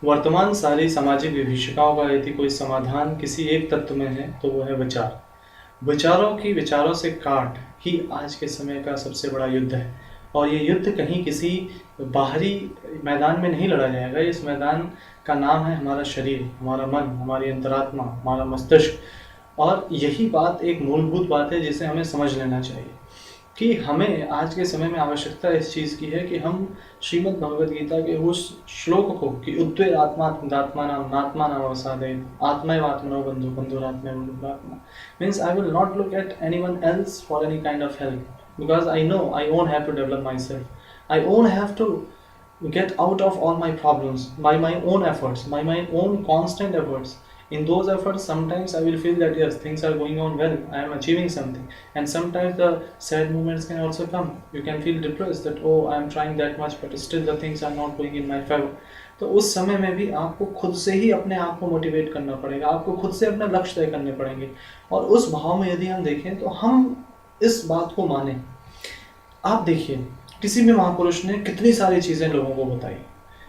वर्तमान सारी सामाजिक विभीषिकाओं का यदि कोई समाधान किसी एक तत्व में है तो वो है विचार। विचारों की विचारों से काट ही आज के समय का सबसे बड़ा युद्ध है। और ये युद्ध कहीं किसी बाहरी मैदान में नहीं लड़ा जाएगा। इस मैदान का नाम है हमारा शरीर, हमारा मन, हमारी अंतरात्मा, हमारा मस्तिष्क। और यही बात एक मूलभूत बात है जिसे हमें समझ लेना चाहिए कि हमें आज के समय में आवश्यकता इस चीज़ की है कि हम श्रीमद् भगवद गीता के उस श्लोक को कि उद्वे आत्मात्मनात्मा अवसादे आत्मैव आत्मनो बंधु बंधुरात्मैव बंधुरात्मा means I will not look at anyone else for any kind of help because I know I won't have to develop myself. I won't have to get out of all my problems by my own efforts, by my own constant efforts. In those efforts, sometimes I will feel that yes, things are going on well, I am achieving something, and sometimes the sad moments can also come. You can feel depressed that oh, I am trying that much, but still the things are not going in my favor. तो उस समय में भी आपको खुद से ही अपने आप को मोटिवेट करना पड़ेगा, आपको खुद से अपने लक्ष्य तय करने पड़ेंगे। और उस भाव में यदि हम देखें तो हम इस बात को माने। आप देखिए, किसी भी महापुरुष ने कितनी सारी चीज़ें लोगों को बताई,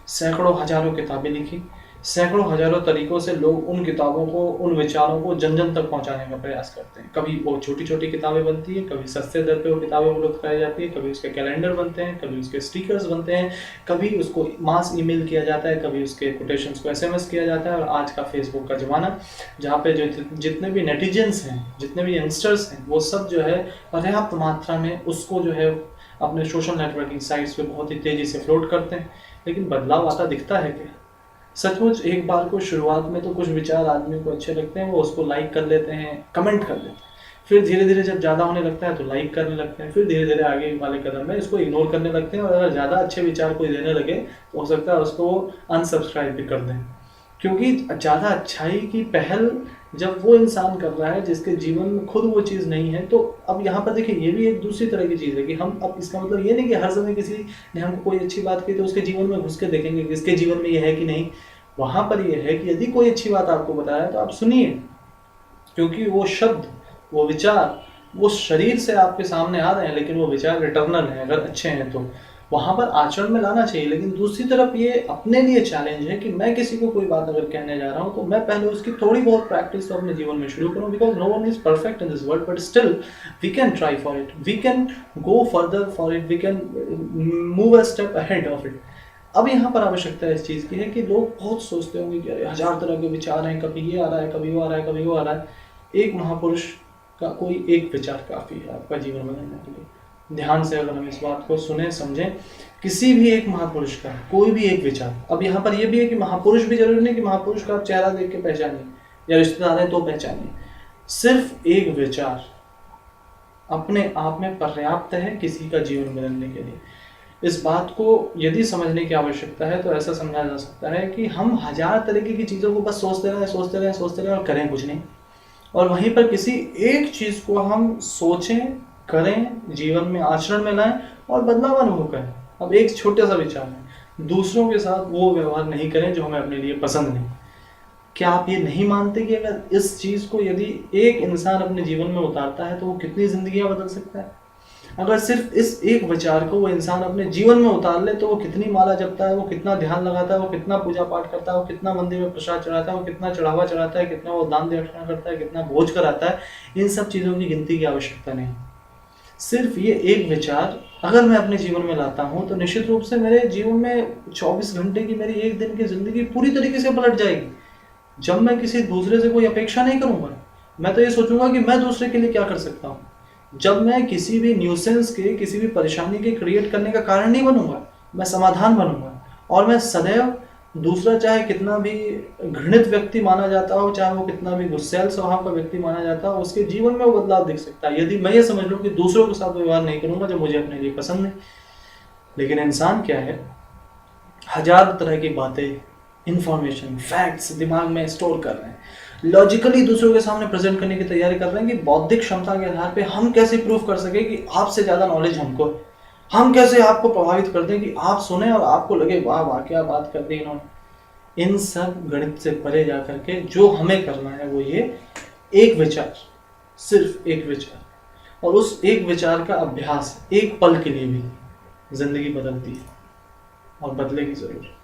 सैकड़ों हजारों किताबें लिखी, सैकड़ों हजारों तरीकों से लोग उन किताबों को, उन विचारों को जन जन तक पहुंचाने का प्रयास करते हैं। कभी वो छोटी छोटी किताबें बनती है, कभी सस्ते दर पे वो किताबें उपलब्ध कराई जाती है, कभी उसके कैलेंडर बनते हैं, कभी उसके स्टिकर्स बनते हैं, कभी उसको मास ईमेल किया जाता है, कभी उसके कोटेशंस को एसएमएस किया जाता है। और आज का फेसबुक का ज़माना, जहाँ पे जो जितने भी नेटिजन्स हैं, जितने भी यंगस्टर्स हैं, वो सब जो है पर्याप्त मात्रा में उसको जो है अपने सोशल नेटवर्किंग साइट्स पे बहुत ही तेज़ी से फ्लोट करते हैं। लेकिन बदलाव आता दिखता है क्या? सचमुच एक बार को शुरुआत में तो कुछ विचार आदमी को अच्छे लगते हैं, वो उसको लाइक कर लेते हैं, कमेंट कर लेते हैं। फिर धीरे धीरे जब ज़्यादा होने लगता है तो लाइक करने लगते हैं, फिर धीरे धीरे आगे वाले कदम में इसको इग्नोर करने लगते हैं। और अगर ज़्यादा अच्छे विचार कोई देने लगे तो हो सकता है उसको अनसब्सक्राइब भी कर दें, क्योंकि ज़्यादा अच्छाई की पहल जब वो इंसान कर रहा है जिसके जीवन में खुद वो चीज़ नहीं है। तो अब यहाँ पर देखिए, ये भी एक दूसरी तरह की चीज़ है कि हम, अब इसका मतलब ये नहीं कि हर समय किसी ने हमको कोई अच्छी बात की तो उसके जीवन में घुस के देखेंगे कि इसके जीवन में ये है कि नहीं। वहाँ पर ये है कि यदि कोई अच्छी बात आपको बताया तो आप सुनिए, क्योंकि वो शब्द, वो विचार, वो शरीर से आपके सामने आ रहे हैं, लेकिन वो विचार रिटर्नल हैं। अगर अच्छे हैं तो वहाँ पर आचरण में लाना चाहिए। लेकिन दूसरी तरफ ये अपने लिए चैलेंज है कि मैं किसी को कोई बात अगर कहने जा रहा हूँ तो मैं पहले उसकी थोड़ी बहुत प्रैक्टिस तो अपने जीवन में शुरू करूँ, because no one is perfect in this world, but still we can try for it, we can go further for it, we can move a step ahead of it. अब यहाँ पर आवश्यकता इस चीज़ की है कि लोग बहुत सोचते होंगे कि अरे हजार तरह के विचार हैं, कभी ये आ रहा है, कभी वो आ रहा है, कभी वो आ रहा है। एक महापुरुष का कोई एक विचार काफ़ी है आपका जीवन बदलने के लिए। ध्यान से अगर हम इस बात को सुने समझें, किसी भी एक महापुरुष का कोई भी एक विचार। अब यहाँ पर यह भी है कि महापुरुष भी जरूरी नहीं कि महापुरुष का आप चेहरा देख के पहचानिए या रिश्तेदार हैं तो पहचानिए। सिर्फ एक विचार अपने आप में पर्याप्त है किसी का जीवन बदलने के लिए। इस बात को यदि समझने की आवश्यकता है तो ऐसा समझा जा सकता है कि हम हजार तरीके की चीज़ों को बस सोचते रहें और करें कुछ नहीं। और वहीं पर किसी एक चीज़ को हम सोचें, करें, जीवन में आचरण में लाएं और बदलाव अनुभव करें। अब एक छोटा सा विचार है, दूसरों के साथ वो व्यवहार नहीं करें जो हमें अपने लिए पसंद नहीं। क्या आप ये नहीं मानते कि अगर इस चीज़ को यदि एक इंसान अपने जीवन में उतारता है तो वो कितनी जिंदगियां बदल सकता है? अगर सिर्फ इस एक विचार को वो इंसान अपने जीवन में उतार ले तो वो कितनी माला जपता है, वो कितना ध्यान लगाता है, वो कितना पूजा पाठ करता है, वो कितना मंदिर में प्रसाद चढ़ाता है, वो कितना चढ़ावा चढ़ाता है, कितना वो दान दक्षिणा करता है, कितना भोज कराता है। इन सब चीज़ों की गिनती की आवश्यकता नहीं। सिर्फ ये एक विचार अगर मैं अपने जीवन में लाता हूँ तो निश्चित रूप से मेरे जीवन में 24 घंटे की मेरी एक दिन की जिंदगी पूरी तरीके से पलट जाएगी। जब मैं किसी दूसरे से कोई अपेक्षा नहीं करूँगा, मैं तो ये सोचूंगा कि मैं दूसरे के लिए क्या कर सकता हूँ। जब मैं किसी भी न्यूसेंस के, किसी भी परेशानी के क्रिएट करने का कारण नहीं बनूंगा, मैं समाधान बनूंगा। और मैं सदैव दूसरा, चाहे कितना भी घृणित व्यक्ति माना जाता हो, चाहे वो कितना भी गुस्सैल स्वभाव का व्यक्ति माना जाता हो, उसके जीवन में वो बदलाव दिख सकता है यदि मैं ये समझ लूँ कि दूसरों के साथ व्यवहार नहीं करूंगा जो मुझे अपने लिए पसंद नहीं। लेकिन इंसान क्या है, हजार तरह की बातें, इंफॉर्मेशन, फैक्ट्स दिमाग में स्टोर कर रहे हैं, लॉजिकली दूसरों के सामने प्रेजेंट करने की तैयारी कर रहे हैं कि बौद्धिक क्षमता के आधार पे हम कैसे प्रूव कर सके कि आपसे ज़्यादा नॉलेज हमको, हम कैसे आपको प्रभावित कर दें कि आप सुने और आपको लगे वाह वाह क्या बात कर दी इन्होंने। इन सब गणित से परे जा करके जो हमें करना है वो ये एक विचार, सिर्फ एक विचार, और उस एक विचार का अभ्यास एक पल के लिए भी जिंदगी बदलती है और बदलेगी जरूर।